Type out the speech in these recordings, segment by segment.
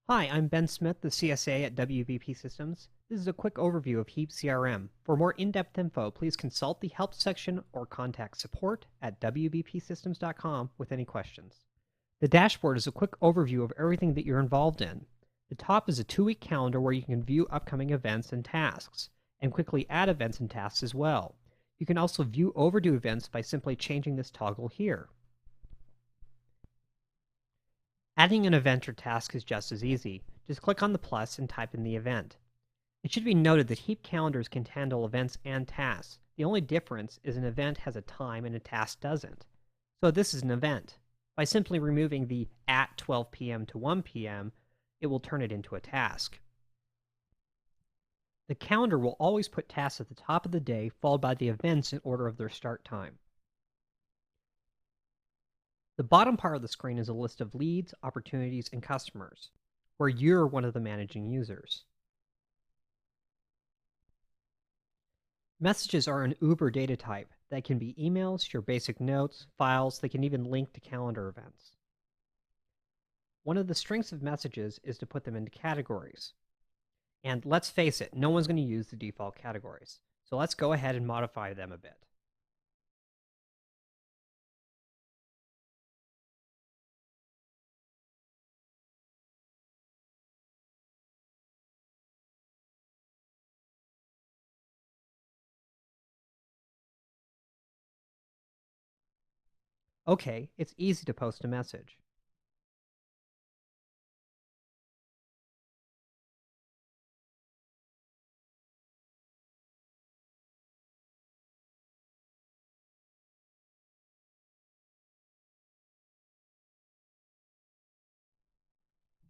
Hi, I'm Ben Smith, the CSA at WBP Systems. This is a quick overview of Heap CRM. For more in-depth info, please consult the Help section or contact support at wbpsystems.com with any questions. The dashboard is a quick overview of everything that you're involved in. The top is a 2-week calendar where you can view upcoming events and tasks, and quickly add events and tasks as well. You can also view overdue events by simply changing this toggle here. Adding an event or task is just as easy. Just click on the plus and type in the event. It should be noted that Heap calendars can handle events and tasks. The only difference is an event has a time and a task doesn't. So this is an event. By simply removing the at 12 p.m. to 1 p.m., it will turn it into a task. The calendar will always put tasks at the top of the day, followed by the events in order of their start time. The bottom part of the screen is a list of leads, opportunities, and customers, where you're one of the managing users. Messages are an Uber data type that can be emails, your basic notes, files. They can even link to calendar events. One of the strengths of messages is to put them into categories. And let's face it, no one's going to use the default categories. So let's go ahead and modify them a bit. Okay, it's easy to post a message.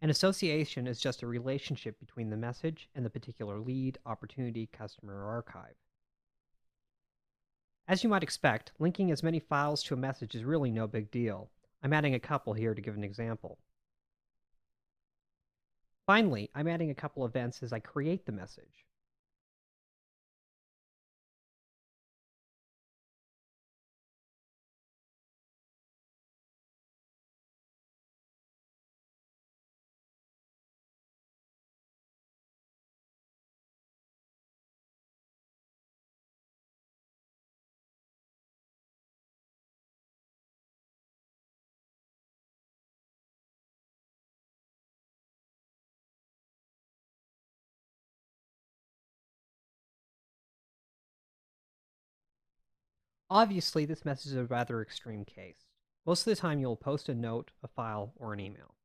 An association is just a relationship between the message and the particular lead, opportunity, customer, or archive. As you might expect, linking as many files to a message is really no big deal. I'm adding a couple here to give an example. Finally, I'm adding a couple events as I create the message. Obviously, this message is a rather extreme case. Most of the time, you'll post a note, a file, or an email.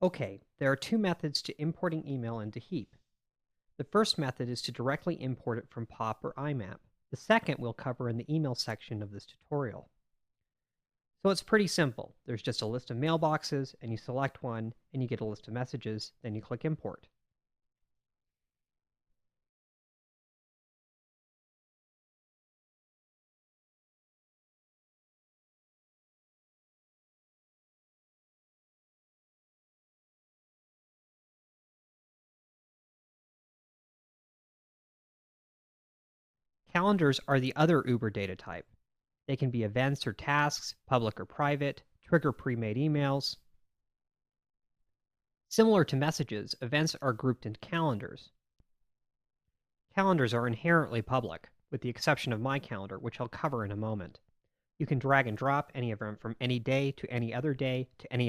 Okay, there are two methods to importing email into Heap. The first method is to directly import it from POP or IMAP. The second we'll cover in the email section of this tutorial. So it's pretty simple. There's just a list of mailboxes, and you select one, and you get a list of messages, then you click Import. Calendars are the other Uber data type. They can be events or tasks, public or private, trigger pre-made emails. Similar to messages, events are grouped into calendars. Calendars are inherently public, with the exception of my calendar, which I'll cover in a moment. You can drag and drop any event from any day to any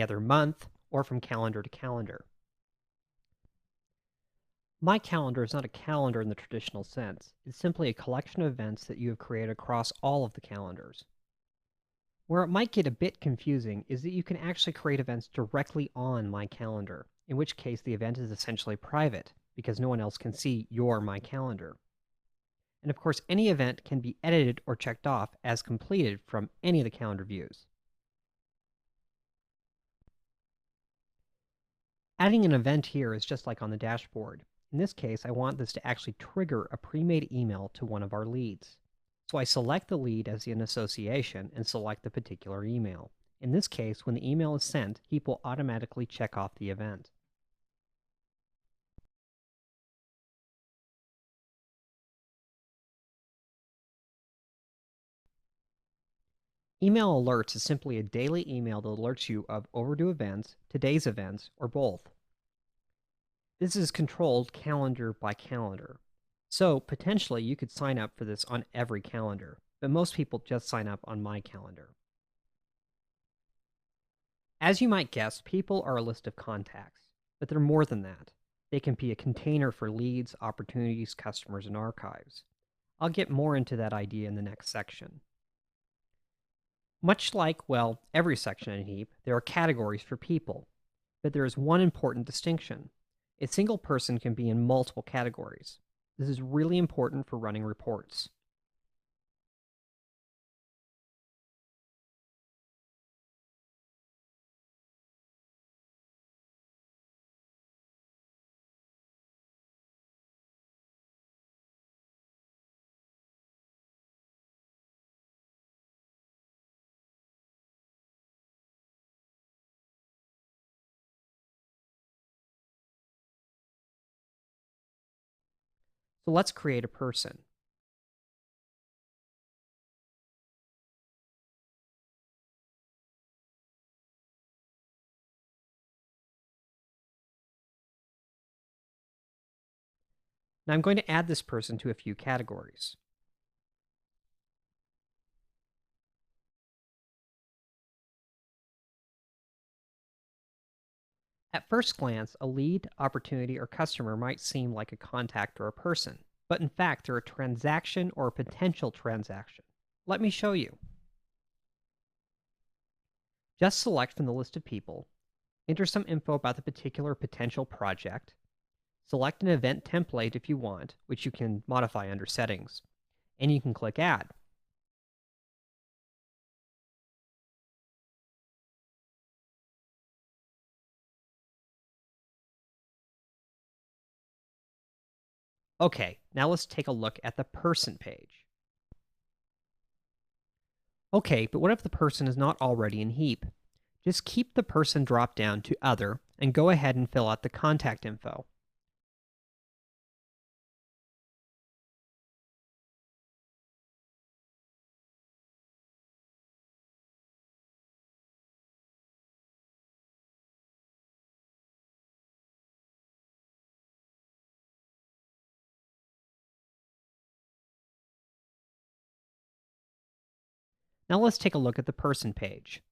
other month, or from calendar to calendar. My calendar is not a calendar in the traditional sense. It's simply a collection of events that you have created across all of the calendars. Where it might get a bit confusing is that you can actually create events directly on My Calendar, in which case the event is essentially private, because no one else can see your My Calendar. And of course, any event can be edited or checked off as completed from any of the calendar views. Adding an event here is just like on the dashboard. In this case, I want this to actually trigger a pre-made email to one of our leads. So I select the lead as an association and select the particular email. In this case, when the email is sent, Heap will automatically check off the event. Email alerts is simply a daily email that alerts you of overdue events, today's events, or both. This is controlled calendar by calendar. So potentially you could sign up for this on every calendar, but most people just sign up on my calendar. As you might guess, people are a list of contacts, but they're more than that. They can be a container for leads, opportunities, customers, and archives. I'll get more into that idea in the next section. Much like, well, every section in Heap, there are categories for people, but there is one important distinction. A single person can be in multiple categories. This is really important for running reports. So let's create a person. Now I'm going to add this person to a few categories. At first glance, a lead, opportunity, or customer might seem like a contact or a person, but in fact, they're a transaction or a potential transaction. Let me show you. Just select from the list of people, enter some info about the particular potential project, select an event template if you want, which you can modify under settings, and you can click Add. Okay, now let's take a look at the person page. Okay, but what if the person is not already in Heap? Just keep the person drop down to Other and go ahead and fill out the contact info. Now let's take a look at the person page.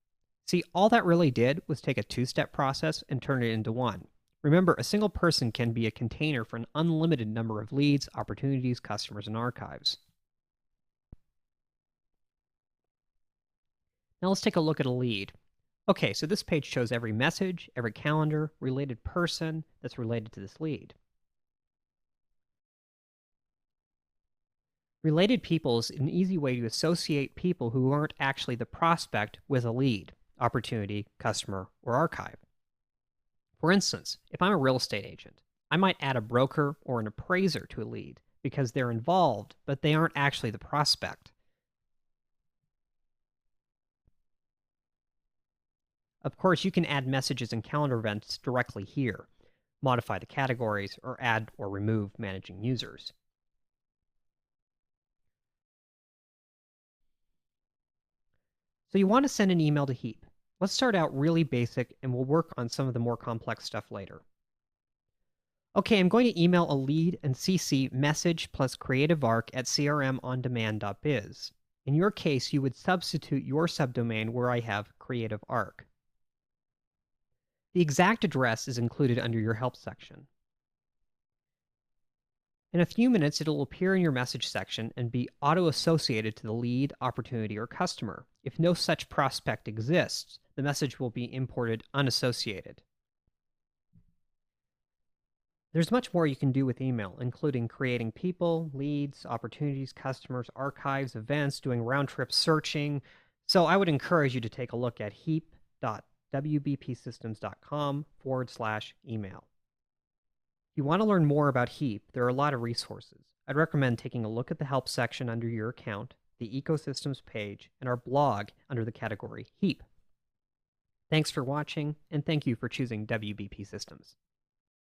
See, all that really did was take a two-step process and turn it into one. Remember, a single person can be a container for an unlimited number of leads, opportunities, customers, and archives. Now let's take a look at a lead. Okay, so this page shows every message, every calendar, related person that's related to this lead. Related people is an easy way to associate people who aren't actually the prospect with a lead, opportunity, customer, or archive. For instance, if I'm a real estate agent, I might add a broker or an appraiser to a lead because they're involved, but they aren't actually the prospect. Of course, you can add messages and calendar events directly here, modify the categories, or add or remove managing users. So you want to send an email to Heap. Let's start out really basic and we'll work on some of the more complex stuff later. Okay, I'm going to email a lead and CC message plus creative arc at crmondemand.biz. In your case, you would substitute your subdomain where I have creative arc. The exact address is included under your help section. In a few minutes, it'll appear in your message section and be auto-associated to the lead, opportunity, or customer. If no such prospect exists, the message will be imported unassociated. There's much more you can do with email, including creating people, leads, opportunities, customers, archives, events, doing round-trip searching. So I would encourage you to take a look at heap.wbpsystems.com/email. If you want to learn more about Heap, there are a lot of resources. I'd recommend taking a look at the help section under your account, the ecosystems page, and our blog under the category Heap. Thanks for watching, and thank you for choosing WBP Systems.